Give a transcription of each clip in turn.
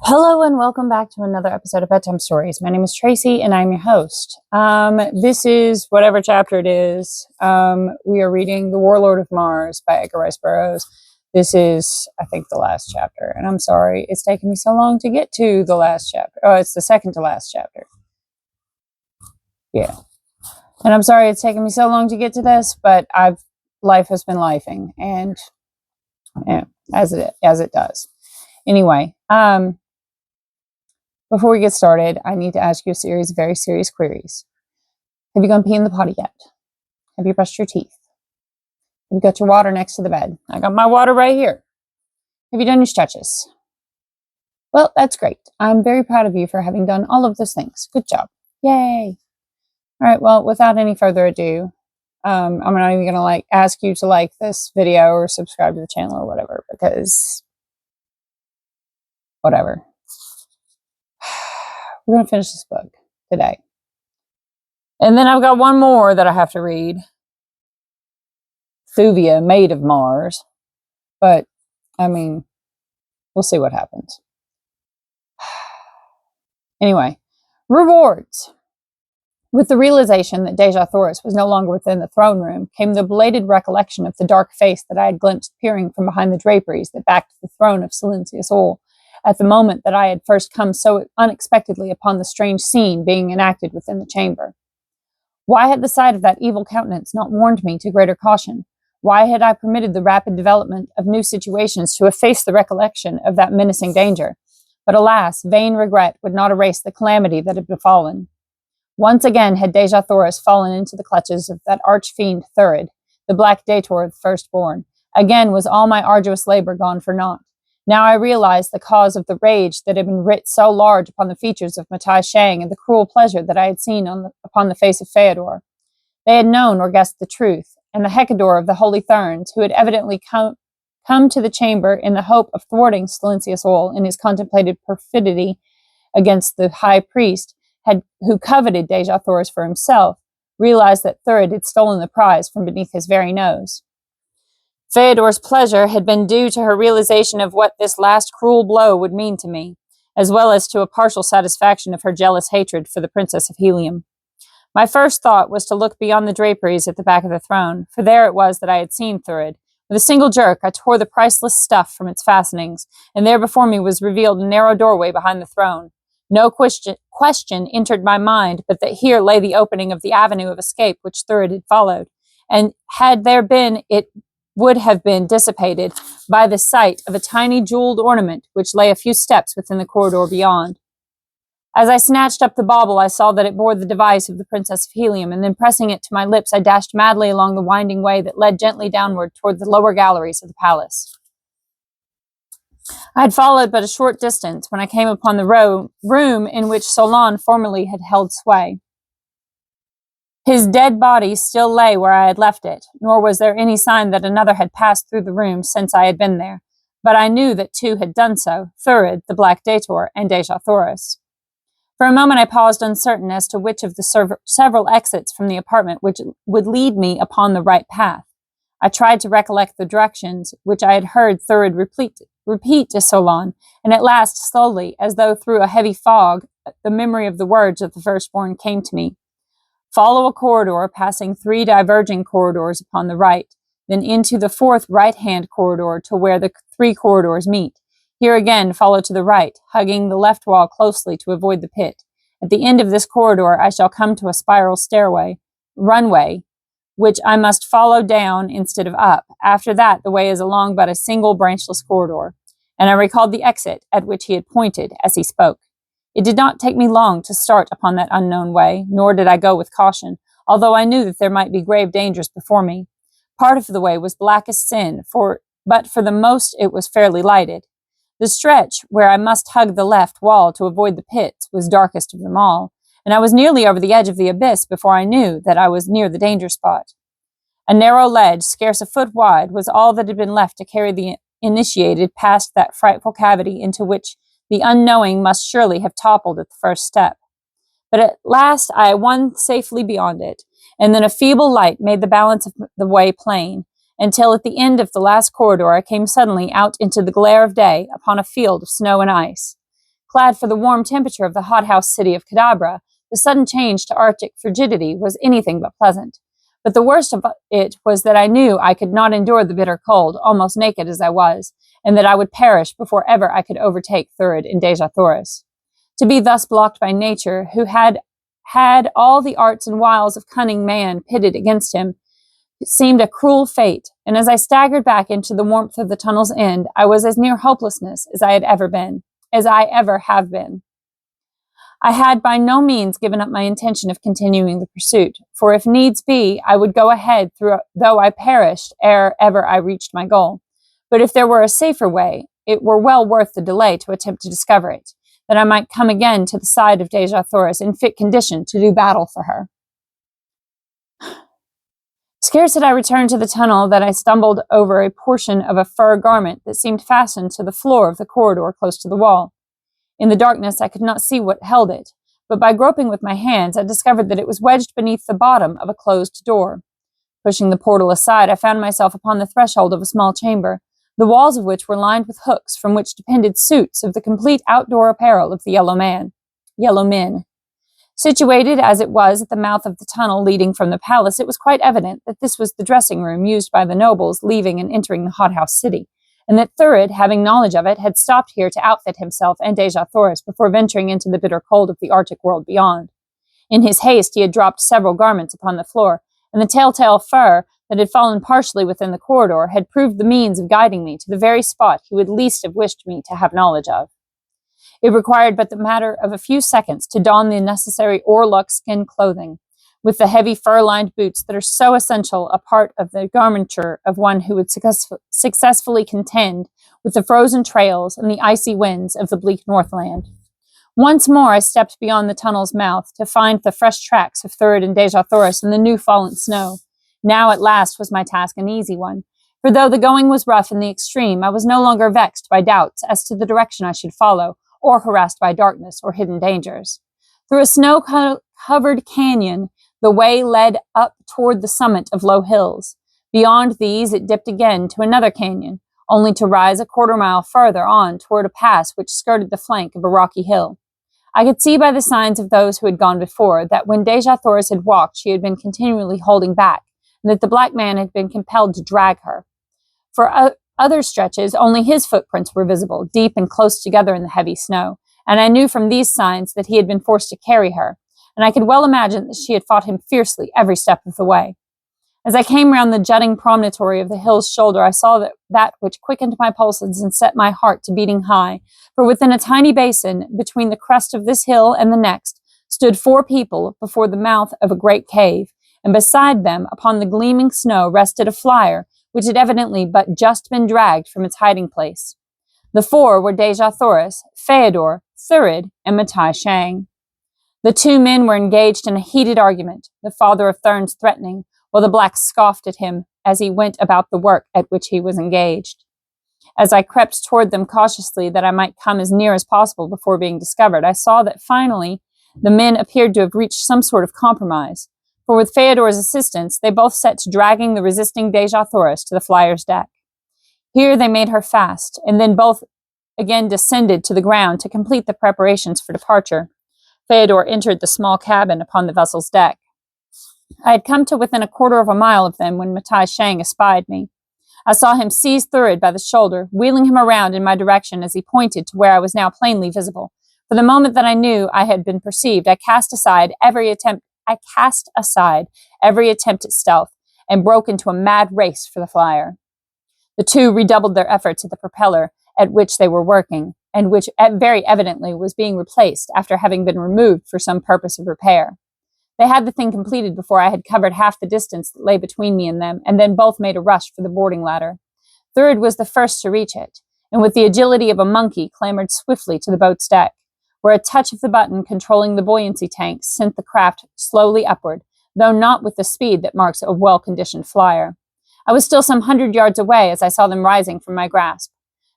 Hello and welcome back to another episode of Bedtime Stories. My name is Tracy and I'm your host. This is whatever chapter it is. We are reading The Warlord of Mars by Edgar Rice Burroughs. This is, I think, the last chapter. And I'm sorry it's taken me so long to get to the last chapter. Oh, it's the second to last chapter. Yeah. And I'm sorry it's taken me so long to get to this, but life has been lifing. And yeah, as it does. Anyway, before we get started, I need to ask you a series of very serious queries. Have you gone pee in the potty yet? Have you brushed your teeth? Have you got your water next to the bed? I got my water right here. Have you done your stretches? Well, that's great. I'm very proud of you for having done all of those things. Good job. Yay. All right, well, without any further ado, I'm not even going to ask you to like this video or subscribe to the channel or whatever, because whatever. We're going to finish this book today. And then I've got one more that I have to read. Thuvia, Maid of Mars. But, I mean, we'll see what happens. Anyway, rewards. With the realization that Deja Thoris was no longer within the throne room came the belated recollection of the dark face that I had glimpsed peering from behind the draperies that backed the throne of Silencious Ol, at the moment that I had first come so unexpectedly upon the strange scene being enacted within the chamber. Why had the sight of that evil countenance not warned me to greater caution? Why had I permitted the rapid development of new situations to efface the recollection of that menacing danger? But alas, vain regret would not erase the calamity that had befallen. Once again had Deja Thoris fallen into the clutches of that arch-fiend Thurid, the Black Dator, the firstborn. Again was all my arduous labor gone for naught. Now I realized the cause of the rage that had been writ so large upon the features of Matai Shang and the cruel pleasure that I had seen upon the face of Feodor. They had known or guessed the truth, and the Hecador of the Holy Therns, who had evidently come to the chamber in the hope of thwarting Silencious Ol in his contemplated perfidy against the high priest, who coveted Deja Thoris for himself, realized that Thurid had stolen the prize from beneath his very nose. Feodor's pleasure had been due to her realization of what this last cruel blow would mean to me, as well as to a partial satisfaction of her jealous hatred for the Princess of Helium. My first thought was to look beyond the draperies at the back of the throne, for there it was that I had seen Thurid. With a single jerk, I tore the priceless stuff from its fastenings, and there before me was revealed a narrow doorway behind the throne. No question entered my mind but that here lay the opening of the avenue of escape which Thurid had followed, and had there been, it would have been dissipated by the sight of a tiny jeweled ornament which lay a few steps within the corridor beyond. As I snatched up the bauble, I saw that it bore the device of the Princess of Helium, and then pressing it to my lips, I dashed madly along the winding way that led gently downward toward the lower galleries of the palace. I had followed but a short distance when I came upon the room in which Solon formerly had held sway. His dead body still lay where I had left it, nor was there any sign that another had passed through the room since I had been there, but I knew that two had done so, Thurid, the Black Dator, and Deja Thoris. For a moment I paused uncertain as to which of the several exits from the apartment which would lead me upon the right path. I tried to recollect the directions which I had heard Thurid repeat to Solon, and at last, slowly, as though through a heavy fog, the memory of the words of the firstborn came to me. Follow a corridor, passing 3 diverging corridors upon the right, then into the 4th right-hand corridor to where the 3 corridors meet. Here again, follow to the right, hugging the left wall closely to avoid the pit. At the end of this corridor, I shall come to a spiral runway, which I must follow down instead of up. After that, the way is along but a single branchless corridor. And I recalled the exit at which he had pointed as he spoke. It did not take me long to start upon that unknown way, nor did I go with caution, although I knew that there might be grave dangers before me. Part of the way was black as sin, but for the most it was fairly lighted. The stretch, where I must hug the left wall to avoid the pits, was darkest of them all, and I was nearly over the edge of the abyss before I knew that I was near the danger spot. A narrow ledge, scarce a foot wide, was all that had been left to carry the initiated past that frightful cavity into which the unknowing must surely have toppled at the first step. But at last I won safely beyond it, and then a feeble light made the balance of the way plain, until at the end of the last corridor I came suddenly out into the glare of day upon a field of snow and ice. Glad for the warm temperature of the hothouse city of Kadabra, the sudden change to Arctic frigidity was anything but pleasant. But the worst of it was that I knew I could not endure the bitter cold, almost naked as I was, and that I would perish before ever I could overtake Thurid and Dejah Thoris. To be thus blocked by nature, who had all the arts and wiles of cunning man pitted against him, it seemed a cruel fate, and as I staggered back into the warmth of the tunnel's end, I was as near hopelessness as I ever have been. I had by no means given up my intention of continuing the pursuit, for if needs be, I would go ahead though I perished ere ever I reached my goal. But if there were a safer way, it were well worth the delay to attempt to discover it, that I might come again to the side of Dejah Thoris in fit condition to do battle for her. Scarce had I returned to the tunnel that I stumbled over a portion of a fur garment that seemed fastened to the floor of the corridor close to the wall. In the darkness, I could not see what held it, but by groping with my hands, I discovered that it was wedged beneath the bottom of a closed door. Pushing the portal aside, I found myself upon the threshold of a small chamber, the walls of which were lined with hooks from which depended suits of the complete outdoor apparel of the yellow men. Situated as it was at the mouth of the tunnel leading from the palace, it was quite evident that this was the dressing room used by the nobles leaving and entering the hothouse city, and that Thurid, having knowledge of it, had stopped here to outfit himself and Dejah Thoris before venturing into the bitter cold of the Arctic world beyond. In his haste, he had dropped several garments upon the floor, and the telltale fur that had fallen partially within the corridor had proved the means of guiding me to the very spot he would least have wished me to have knowledge of. It required but the matter of a few seconds to don the necessary Orlok skin clothing, with the heavy fur-lined boots that are so essential a part of the garmenture of one who would successfully contend with the frozen trails and the icy winds of the bleak Northland. Once more I stepped beyond the tunnel's mouth to find the fresh tracks of Thurid and Dejah Thoris in the new fallen snow. Now at last was my task an easy one, for though the going was rough in the extreme, I was no longer vexed by doubts as to the direction I should follow, or harassed by darkness or hidden dangers. Through a snow-covered canyon, the way led up toward the summit of low hills. Beyond these, it dipped again to another canyon, only to rise a quarter-mile farther on toward a pass which skirted the flank of a rocky hill. I could see by the signs of those who had gone before that when Dejah Thoris had walked, she had been continually holding back, and that the black man had been compelled to drag her. For other stretches, only his footprints were visible, deep and close together in the heavy snow, and I knew from these signs that he had been forced to carry her, and I could well imagine that she had fought him fiercely every step of the way. As I came round the jutting promontory of the hill's shoulder, I saw that which quickened my pulses and set my heart to beating high, for within a tiny basin, between the crest of this hill and the next, stood 4 people before the mouth of a great cave, and beside them, upon the gleaming snow, rested a flyer, which had evidently but just been dragged from its hiding place. The 4 were Dejah Thoris, Feodor, Thurid, and Matai Shang. The 2 men were engaged in a heated argument, the father of Thurns threatening, while the black scoffed at him as he went about the work at which he was engaged. As I crept toward them cautiously that I might come as near as possible before being discovered, I saw that finally the men appeared to have reached some sort of compromise, for with Feodor's assistance, they both set to dragging the resisting Dejah Thoris to the flyer's deck. Here they made her fast, and then both again descended to the ground to complete the preparations for departure. Feodor entered the small cabin upon the vessel's deck. I had come to within a quarter of a mile of them when Matai Shang espied me. I saw him seize Thurid by the shoulder, wheeling him around in my direction as he pointed to where I was now plainly visible. For the moment that I knew I had been perceived, I cast aside every attempt at stealth and broke into a mad race for the flyer. The 2 redoubled their efforts at the propeller at which they were working, and which very evidently was being replaced after having been removed for some purpose of repair. They had the thing completed before I had covered half the distance that lay between me and them, and then both made a rush for the boarding ladder. Thurid was the first to reach it, and with the agility of a monkey clambered swiftly to the boat's deck, where a touch of the button controlling the buoyancy tanks sent the craft slowly upward, though not with the speed that marks a well-conditioned flyer. I was still some 100 yards away as I saw them rising from my grasp.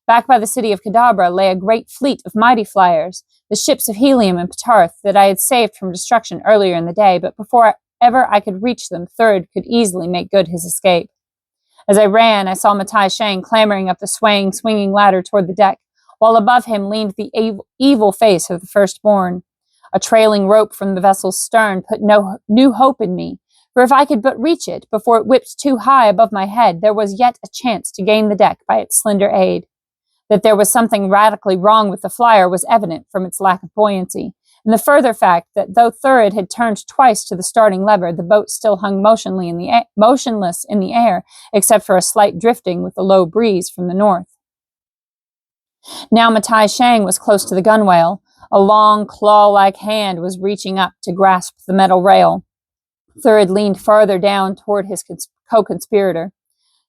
Back by the city of Kadabra lay a great fleet of mighty flyers, the ships of Helium and Ptarth that I had saved from destruction earlier in the day, but before ever I could reach them, Thurid could easily make good his escape. As I ran, I saw Matai Shang clambering up the swinging ladder toward the deck, while above him leaned the evil face of the firstborn. A trailing rope from the vessel's stern put no new hope in me, for if I could but reach it before it whipped too high above my head, there was yet a chance to gain the deck by its slender aid. That there was something radically wrong with the flyer was evident from its lack of buoyancy, and the further fact that though Thurid had turned twice to the starting lever, the boat still hung motionless in the air, except for a slight drifting with the low breeze from the north. Now Matai Shang was close to the gunwale. A long, claw-like hand was reaching up to grasp the metal rail. Thurid leaned farther down toward his co-conspirator.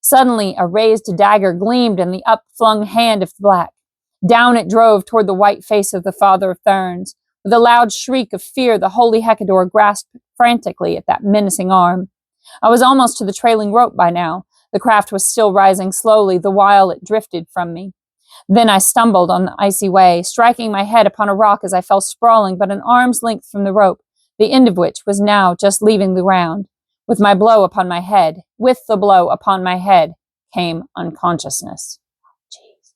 Suddenly, a raised dagger gleamed in the upflung hand of the black. Down it drove toward the white face of the father of Therns. With a loud shriek of fear, the holy Hecador grasped frantically at that menacing arm. I was almost to the trailing rope by now. The craft was still rising slowly, the while it drifted from me. Then I stumbled on the icy way, striking my head upon a rock as I fell sprawling but an arm's length from the rope, the end of which was now just leaving the ground. With the blow upon my head, came unconsciousness. Jeez.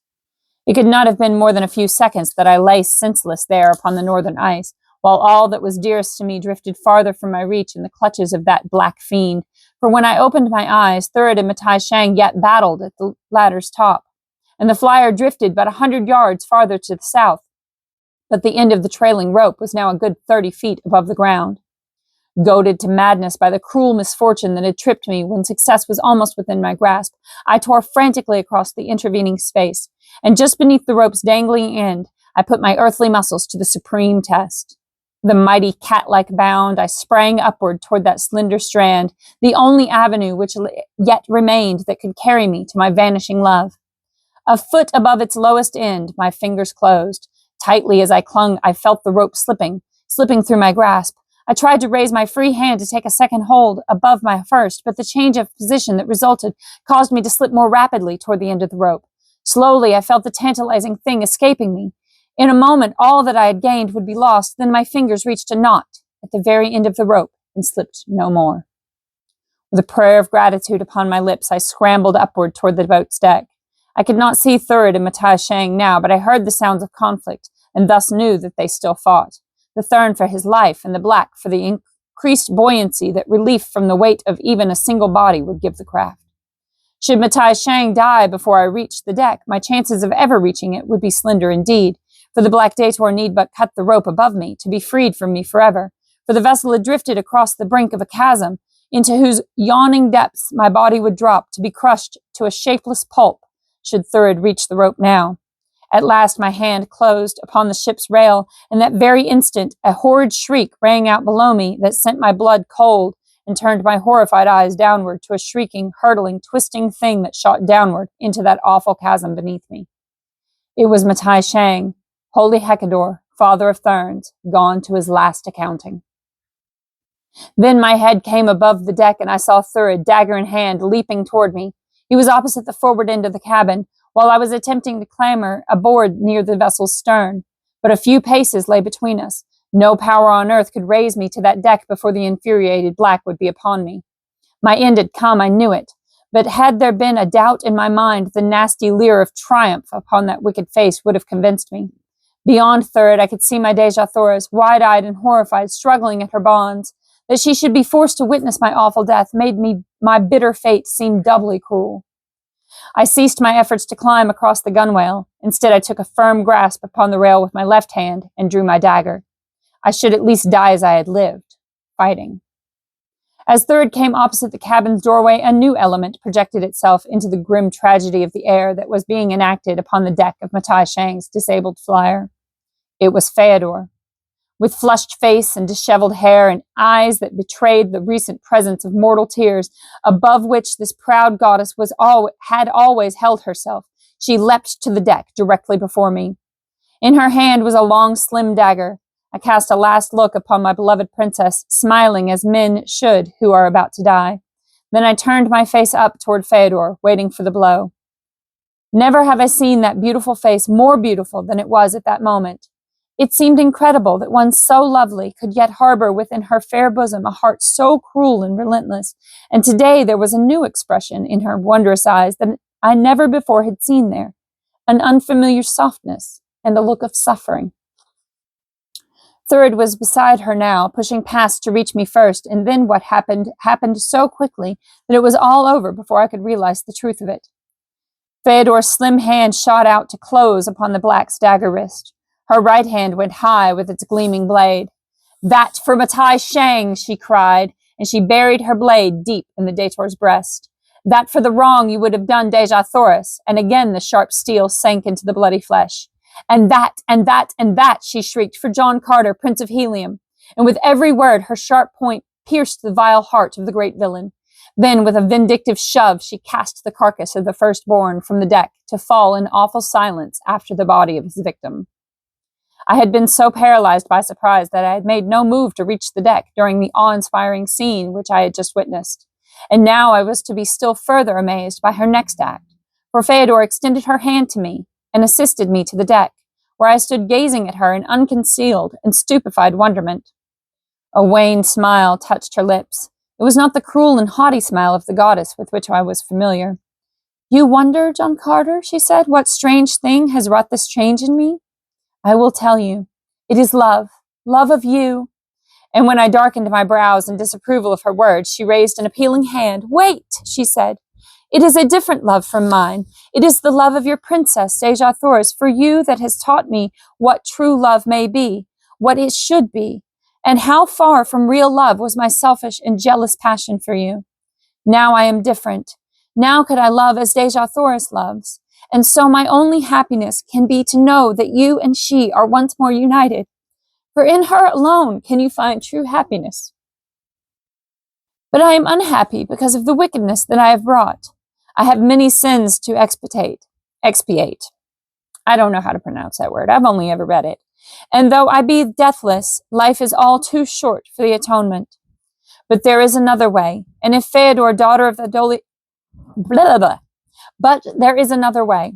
It could not have been more than a few seconds that I lay senseless there upon the northern ice, while all that was dearest to me drifted farther from my reach in the clutches of that black fiend. For when I opened my eyes, Thurid and Matai Shang yet battled at the ladder's top, and the flyer drifted but 100 yards farther to the south. But the end of the trailing rope was now a good 30 feet above the ground. Goaded to madness by the cruel misfortune that had tripped me when success was almost within my grasp, I tore frantically across the intervening space, and just beneath the rope's dangling end, I put my earthly muscles to the supreme test. With a mighty cat-like bound, I sprang upward toward that slender strand, the only avenue which yet remained that could carry me to my vanishing love. A foot above its lowest end, my fingers closed. Tightly as I clung, I felt the rope slipping through my grasp. I tried to raise my free hand to take a second hold above my first, but the change of position that resulted caused me to slip more rapidly toward the end of the rope. Slowly, I felt the tantalizing thing escaping me. In a moment, all that I had gained would be lost. Then my fingers reached a knot at the very end of the rope and slipped no more. With a prayer of gratitude upon my lips, I scrambled upward toward the boat's deck. I could not see Thurid and Matai Shang now, but I heard the sounds of conflict, and thus knew that they still fought. The Thern for his life, and the black for the increased buoyancy that relief from the weight of even a single body would give the craft. Should Matai Shang die before I reached the deck, my chances of ever reaching it would be slender indeed, for the Black Dator need but cut the rope above me to be freed from me forever, for the vessel had drifted across the brink of a chasm, into whose yawning depths my body would drop to be crushed to a shapeless pulp, should Thurid reach the rope now. At last my hand closed upon the ship's rail, and that very instant a horrid shriek rang out below me that sent my blood cold and turned my horrified eyes downward to a shrieking, hurtling, twisting thing that shot downward into that awful chasm beneath me. It was Matai Shang, holy Hecador, father of Therns, gone to his last accounting. Then my head came above the deck, and I saw Thurid, dagger in hand, leaping toward me. He was opposite the forward end of the cabin, while I was attempting to clamber aboard near the vessel's stern. But a few paces lay between us. No power on earth could raise me to that deck before the infuriated black would be upon me. My end had come, I knew it. But had there been a doubt in my mind, the nasty leer of triumph upon that wicked face would have convinced me. Beyond Thurid, I could see my Deja Thoris, wide-eyed and horrified, struggling at her bonds. That she should be forced to witness my awful death made my bitter fate seem doubly cruel. I ceased my efforts to climb across the gunwale. Instead, I took a firm grasp upon the rail with my left hand and drew my dagger. I should at least die as I had lived, fighting. As Thurid came opposite the cabin's doorway, a new element projected itself into the grim tragedy of the air that was being enacted upon the deck of Matai Shang's disabled flyer. It was Feodor. With flushed face and disheveled hair and eyes that betrayed the recent presence of mortal tears, above which this proud goddess had always held herself, she leapt to the deck directly before me. In her hand was a long, slim dagger. I cast a last look upon my beloved princess, smiling as men should who are about to die. Then I turned my face up toward Feodor, waiting for the blow. Never have I seen that beautiful face more beautiful than it was at that moment. It seemed incredible that one so lovely could yet harbor within her fair bosom a heart so cruel and relentless, and today there was a new expression in her wondrous eyes that I never before had seen there, an unfamiliar softness, and a look of suffering. Third was beside her now, pushing past to reach me first, and then what happened so quickly that it was all over before I could realize the truth of it. Feodor's slim hand shot out to close upon the black's dagger wrist. Her right hand went high with its gleaming blade. "That for Matai Shang," she cried, and she buried her blade deep in the Dator's breast. "That for the wrong you would have done Deja Thoris," and again the sharp steel sank into the bloody flesh. "And that, and that, and that," she shrieked, "for John Carter, Prince of Helium." And with every word, her sharp point pierced the vile heart of the great villain. Then, with a vindictive shove, she cast the carcass of the firstborn from the deck to fall in awful silence after the body of his victim. I had been so paralyzed by surprise that I had made no move to reach the deck during the awe-inspiring scene which I had just witnessed. And now I was to be still further amazed by her next act, for Feodor extended her hand to me and assisted me to the deck, where I stood gazing at her in unconcealed and stupefied wonderment. A wan smile touched her lips. It was not the cruel and haughty smile of the goddess with which I was familiar. "You wonder, John Carter," she said, "what strange thing has wrought this change in me? I will tell you. It is love, love of you." And when I darkened my brows in disapproval of her words, she raised an appealing hand. "Wait," she said. "It is a different love from mine. It is the love of your princess, Deja Thoris, for you that has taught me what true love may be, what it should be, and how far from real love was my selfish and jealous passion for you. Now I am different. Now could I love as Deja Thoris loves. And so my only happiness can be to know that you and she are once more united. For in her alone can you find true happiness. But I am unhappy because of the wickedness that I have wrought. I have many sins to expiate. I don't know how to pronounce that word. I've only ever read it. And though I be deathless, life is all too short for the atonement. But there is another way. And if Feodor, daughter of the But there is another way.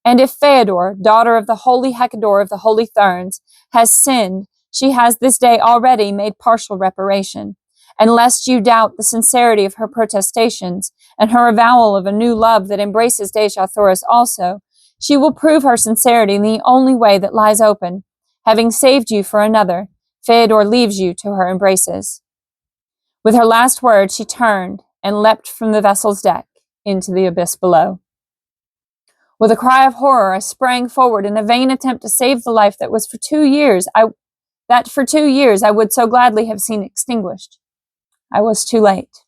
And if Feodor, daughter of the holy Hecador of the holy Therns, has sinned, she has this day already made partial reparation. And lest you doubt the sincerity of her protestations and her avowal of a new love that embraces Deja Thoris also, she will prove her sincerity in the only way that lies open. Having saved you for another, Feodor leaves you to her embraces. With her last word, she turned and leapt from the vessel's deck into the abyss below. With a cry of horror, I sprang forward in a vain attempt to save the life that for 2 years I would so gladly have seen extinguished. I was too late.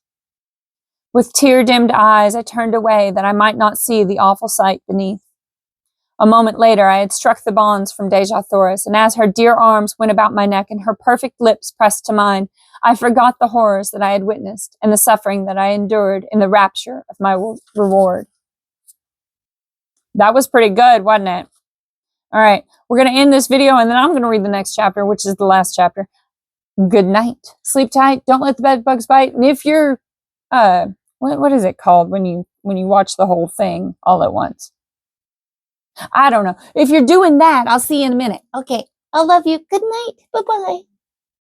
With tear-dimmed eyes, I turned away that I might not see the awful sight beneath. A moment later, I had struck the bonds from Deja Thoris, and as her dear arms went about my neck and her perfect lips pressed to mine, I forgot the horrors that I had witnessed and the suffering that I endured in the rapture of my reward. That was pretty good, wasn't it? All right, we're going to end this video, and then I'm going to read the next chapter, which is the last chapter. Good night. Sleep tight. Don't let the bed bugs bite. And if you're, what is it called when you watch the whole thing all at once? I don't know. If you're doing that, I'll see you in a minute. Okay. I love you. Good night. Bye-bye.